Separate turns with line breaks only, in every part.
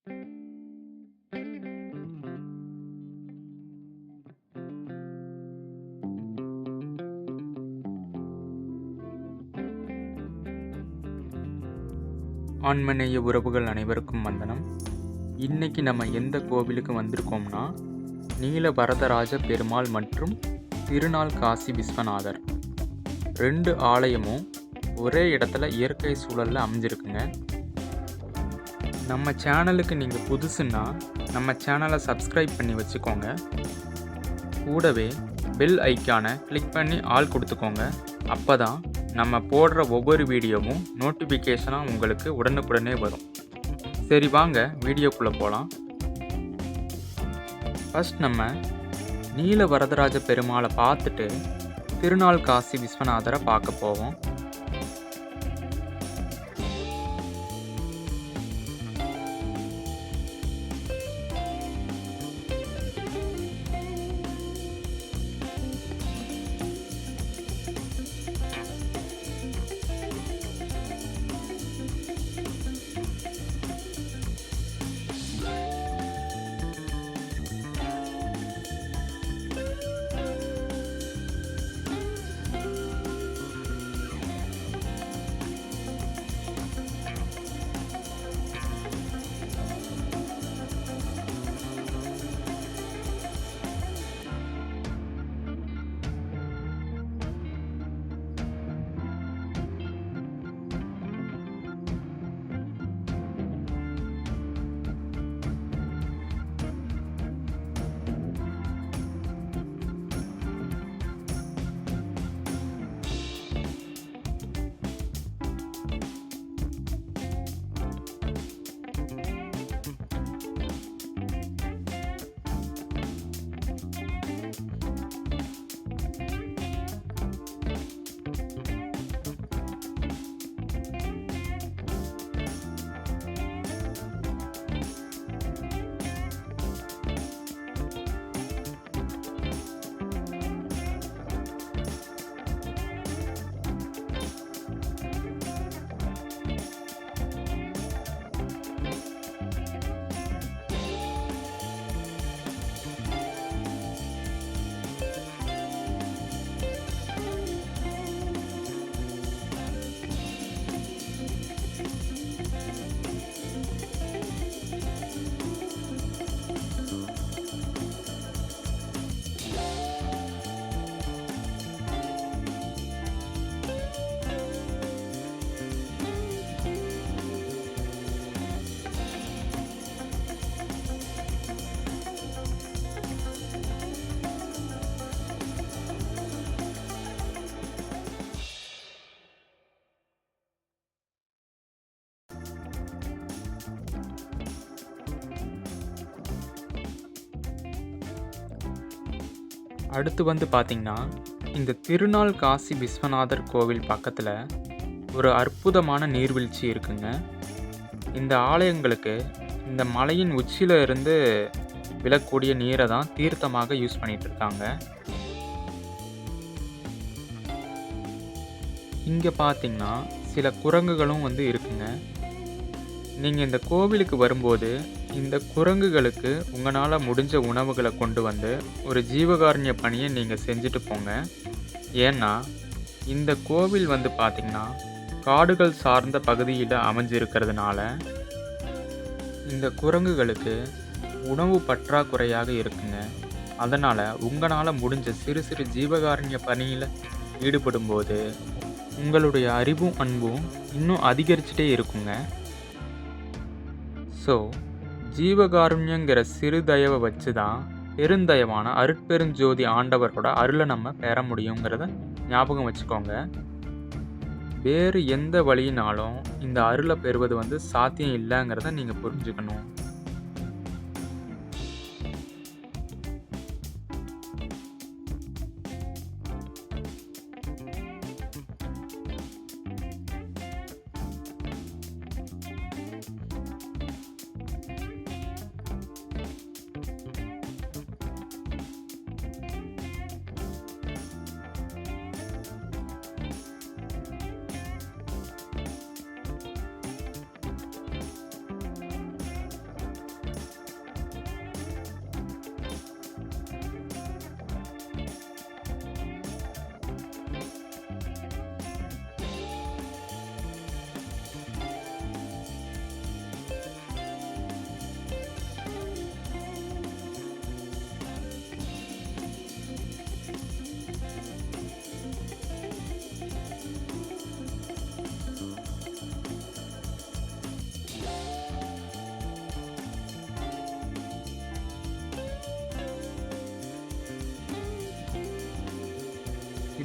ஆன்மநேய உறவுகள் அனைவருக்கும் வந்தனம். இன்னைக்கு நம்ம எந்த கோவிலுக்கு வந்திருக்கோம்னா, நீல வரதராஜ பெருமாள் மற்றும் திருநாள் காசி விஸ்வநாதர் 2 ஆலயமும் ஒரே இடத்துல இயற்கை சூழலில் அமைஞ்சிருக்குங்க. நம்ம சேனலுக்கு நீங்கள் புதுசுன்னா நம்ம சேனலை சப்ஸ்கிரைப் பண்ணி வச்சுக்கோங்க. கூடவே பெல் ஐக்கானை கிளிக் பண்ணி ஆல் கொடுத்துக்கோங்க. அப்போ தான் நம்ம போடுற ஒவ்வொரு வீடியோவும் நோட்டிஃபிகேஷனாக உங்களுக்கு உடனுக்குடனே வரும். சரி, வாங்க வீடியோக்குள்ளே போகலாம். ஃபர்ஸ்ட் நம்ம நீல வரதராஜ பெருமாளை பார்த்துட்டு திருநாள் காசி விஸ்வநாதரை பார்க்க போவோம். அடுத்து வந்து பார்த்திங்கன்னா, இந்த திருநாள் காசி விஸ்வநாதர் கோவில் பக்கத்தில் ஒரு அற்புதமான நீர்வீழ்ச்சி இருக்குங்க. இந்த ஆலயங்களுக்கு இந்த மலையின் உச்சியில் இருந்து விழக்கூடிய நீரை தான் தீர்த்தமாக யூஸ் பண்ணிட்டு இருக்காங்க. இங்கே பார்த்திங்கன்னா சில குரங்குகளும் வந்து இருக்குங்க. நீங்கள் இந்த கோவிலுக்கு வரும்போது இந்த குரங்குகளுக்கு உங்களால் முடிஞ்ச உணவுகளை கொண்டு வந்து ஒரு ஜீவகாருண்ய பணியை நீங்கள் செஞ்சுட்டு போங்க. ஏன்னா இந்த கோவில் வந்து பார்த்திங்கன்னா காடுகள் சார்ந்த பகுதியில் அமைஞ்சிருக்கிறதுனால இந்த குரங்குகளுக்கு உணவு பற்றாக்குறையாக இருக்குங்க. அதனால் உங்களால் முடிஞ்ச சிறு சிறு ஜீவகாருண்ய பணியில் ஈடுபடும்போது உங்களுடைய அறிவும் அன்பும் இன்னும் அதிகரிச்சுட்டே இருக்குங்க. ஸோ ஜீவகாருண்யங்கிற சிறு தயவை வச்சு தான் பெருந்தயவான அருட்பெருஞ்சோதி ஆண்டவரோட அருளை நம்ம பெற முடியுங்கிறத ஞாபகம் வச்சுக்கோங்க. வேறு எந்த வழியினாலும் இந்த அருளை பெறுவது வந்து சாத்தியம் இல்லைங்கிறத நீங்கள் புரிஞ்சுக்கணும்.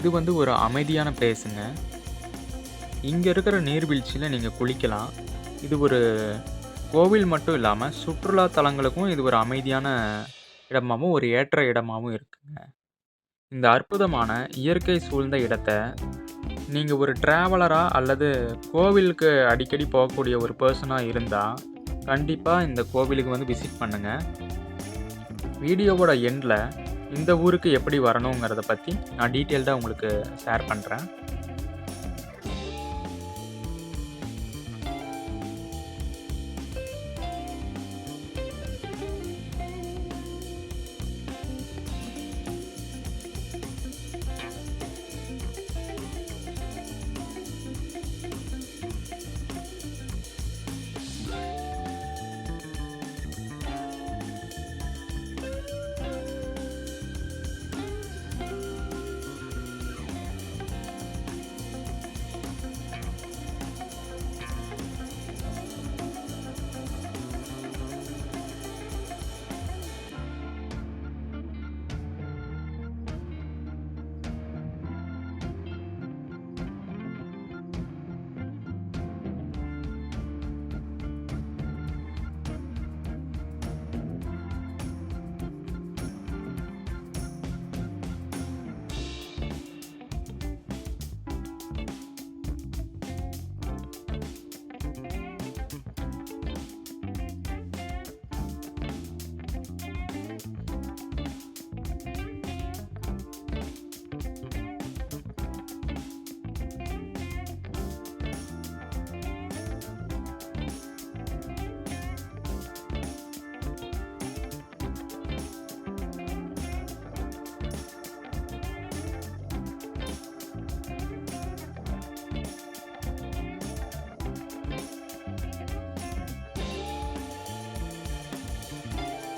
இது வந்து ஒரு அமைதியான பிளேஸுங்க. இங்க இருக்கிற நீர்வீழ்ச்சியில நீங்க குளிக்கலாம். இது ஒரு கோவில் மட்டும் இல்லாம, சுற்றுலா தலங்களுக்கும் இது ஒரு அமைதியான இடமாவும், ஒரு ஏற்ற இடமாவும் இருக்குங்க. இந்த அற்புதமான இயற்கை சூழ்ந்த இடத்த, நீங்க ஒரு டிராவலரா அல்லது கோவிலுக்கு அடிக்கடி போகக்கூடிய ஒரு பெர்சனா இருந்தா, கண்டிப்பா இந்த கோவிலுக்கு வந்து விசிட் பண்ணுங்க. வீடியோவோட எண்ட்ல இந்த ஊருக்கு எப்படி வரணுங்கிறத பத்தி நான் டீட்டெயில்டா உங்களுக்கு ஷேர் பண்றேன்.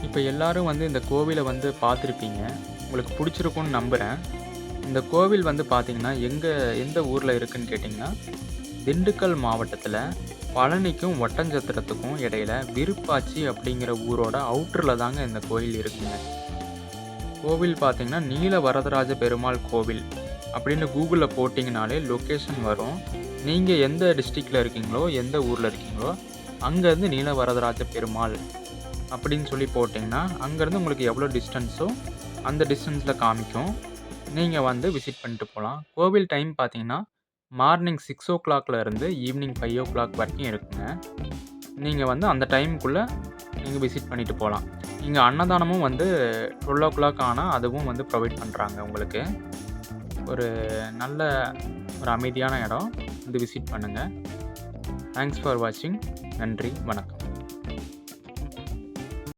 இப்ப எல்லாரும் வந்து இந்த கோவில வந்து பார்த்துருப்பீங்க. உங்களுக்கு புடிச்சிருக்கும்னு நம்புறேன். இந்த கோவில் வந்து பார்த்தீங்கன்னா, எந்த ஊர்ல இருக்குன்னு கேட்டீங்கன்னா, திண்டுக்கல் மாவட்டத்தில பழனிக்கும், ஒட்டஞ்சத்திரத்துக்கும் இடையில விருப்பாச்சி அப்படிங்கிற ஊரோட அவுட்டர்ல தாங்க இந்த கோயில் இருக்குங்க. கோவில் பார்த்தீங்கன்னா, நீல வரதராஜ பெருமாள் கோவில் அப்படின்னு கூகுள்ல போட்டீங்கனாலே லொக்கேஷன் வரும். நீங்க எந்த டிஸ்ட்ரிக்ட்ல இருக்கீங்களோ, எந்த ஊர்ல இருக்கீங்களோ, அங்கேருந்து நீல வரதராஜ பெருமாள் அப்படின்னு சொல்லி போட்டிங்கன்னா, அங்கேருந்து உங்களுக்கு எவ்வளோ டிஸ்டன்ஸோ அந்த டிஸ்டன்ஸில் காமிக்கும். நீங்கள் வந்து விசிட் பண்ணிட்டு போகலாம். கோவில் டைம் பார்த்தீங்கன்னா, மார்னிங் 6:00 இருந்து ஈவினிங் 5:00 வரைக்கும் இருக்குங்க. நீங்கள் வந்து அந்த டைமுக்குள்ளே நீங்கள் விசிட் பண்ணிட்டு போகலாம். இங்கே அன்னதானமும் வந்து 12:00 ஆனால் அதுவும் வந்து ப்ரொவைட் பண்ணுறாங்க உங்களுக்கு. ஒரு நல்ல ஒரு அமைதியான இடம். வந்து விசிட் பண்ணுங்கள். தேங்க்ஸ் ஃபார் வாட்சிங். நன்றி, வணக்கம்.